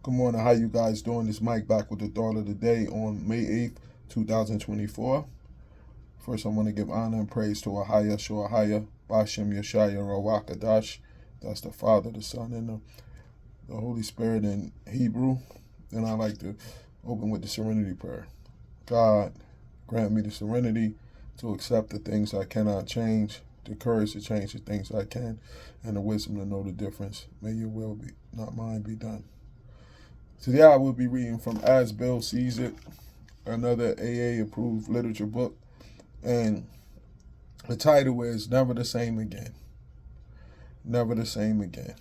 Good morning. How you guys doing? This Mike back with the thought of the day on May 8th, 2024. First, I want to give honor and praise to Ahaya Shoahaya, Bashem Yeshaya Rawakadash. That's the Father, the Son, and the Holy Spirit in Hebrew. Then I like to open with the serenity prayer. God, grant me the serenity to accept the things I cannot change, the courage to change the things I can, and the wisdom to know the difference. May your will be, not mine, be done. Today I will be reading from As Bill Sees It, another AA approved literature book, and the title is Never the Same Again. Never the Same Again.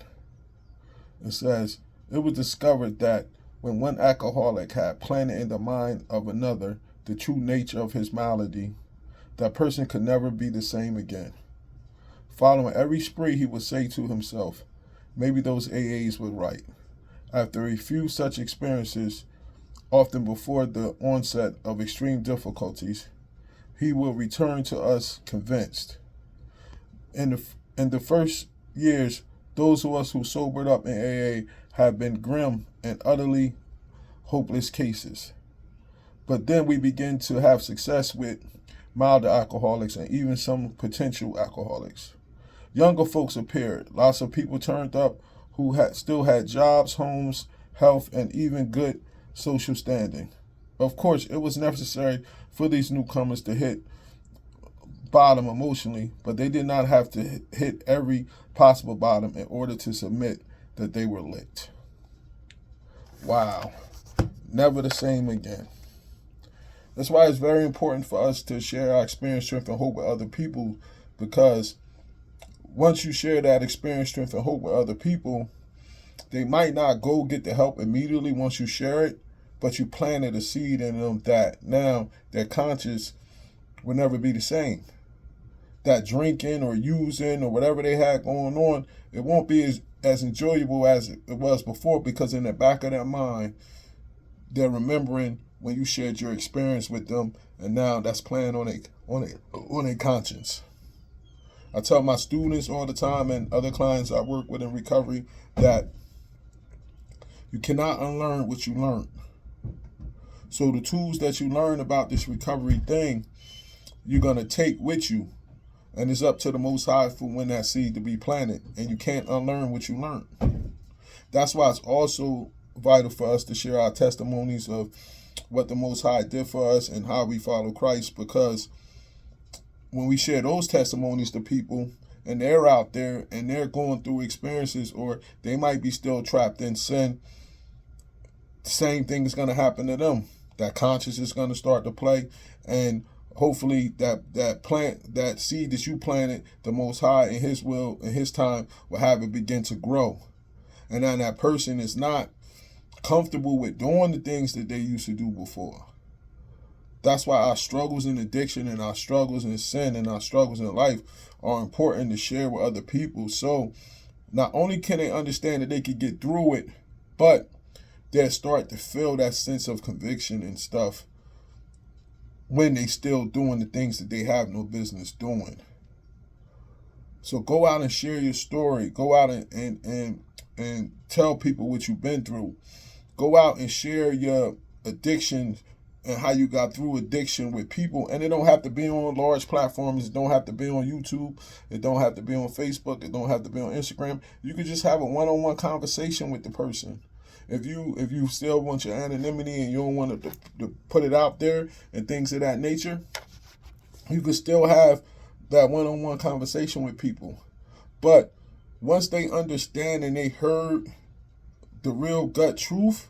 It says, it was discovered that when one alcoholic had planted in the mind of another the true nature of his malady, that person could never be the same again. Following every spree, he would say to himself, maybe those AAs were right. After a few such experiences, often before the onset of extreme difficulties, he will return to us convinced. In the first years, those of us who sobered up in AA have been grim and utterly hopeless cases. But then we begin to have success with milder alcoholics and even some potential alcoholics. Younger folks appeared. Lots of people turned up who still had jobs, homes, health, and even good social standing. Of course, it was necessary for these newcomers to hit bottom emotionally, but they did not have to hit every possible bottom in order to submit that they were licked. Wow. Never the same again. That's why it's very important for us to share our experience, strength, and hope with other people, because once you share that experience, strength, and hope with other people, they might not go get the help immediately once you share it, but you planted a seed in them that now their conscience will never be the same. That drinking or using or whatever they had going on, it won't be as enjoyable as it was before, because in the back of their mind, they're remembering when you shared your experience with them, and now that's playing on a conscience. I tell my students all the time and other clients I work with in recovery that you cannot unlearn what you learned. So the tools that you learn about this recovery thing, you're going to take with you. And it's up to the Most High for when that seed to be planted. And you can't unlearn what you learned. That's why it's also vital for us to share our testimonies of what the Most High did for us and how we follow Christ, because when we share those testimonies to people and they're out there and they're going through experiences, or they might be still trapped in sin, the same thing is going to happen to them. That conscience is going to start to play, and hopefully that seed that you planted, the Most High in His will and His time will have it begin to grow. And then that person is not comfortable with doing the things that they used to do before. That's why our struggles in addiction and our struggles in sin and our struggles in life are important to share with other people. So not only can they understand that they could get through it, but they'll start to feel that sense of conviction and stuff when they still doing the things that they have no business doing. So go out and share your story. Go out and tell people what you've been through. Go out and share your addiction and how you got through addiction with people. And it don't have to be on large platforms. It don't have to be on YouTube. It don't have to be on Facebook. It don't have to be on Instagram. You could just have a one-on-one conversation with the person. If you still want your anonymity and you don't want to put it out there and things of that nature, you can still have that one-on-one conversation with people. But once they understand and they heard the real gut truth,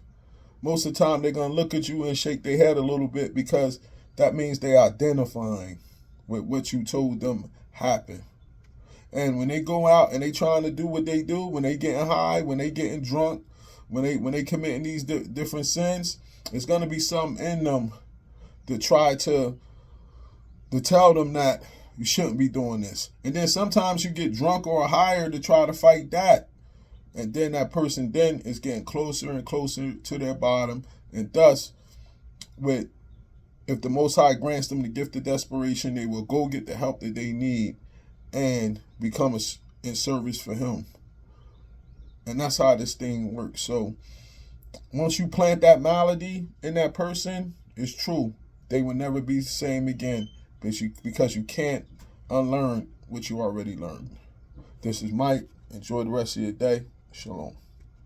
most of the time they're going to look at you and shake their head a little bit, because that means they're identifying with what you told them happened. And when they go out and they trying to do what they do, when they getting high, when they getting drunk, when they committing these different sins, it's going to be something in them to try to tell them that you shouldn't be doing this. And then sometimes you get drunk or higher to try to fight that. And then that person then is getting closer and closer to their bottom. And thus, if the Most High grants them the gift of desperation, they will go get the help that they need and become in service for Him. And that's how this thing works. So once you plant that malady in that person, it's true. They will never be the same again because you can't unlearn what you already learned. This is Mike. Enjoy the rest of your day. Shalom.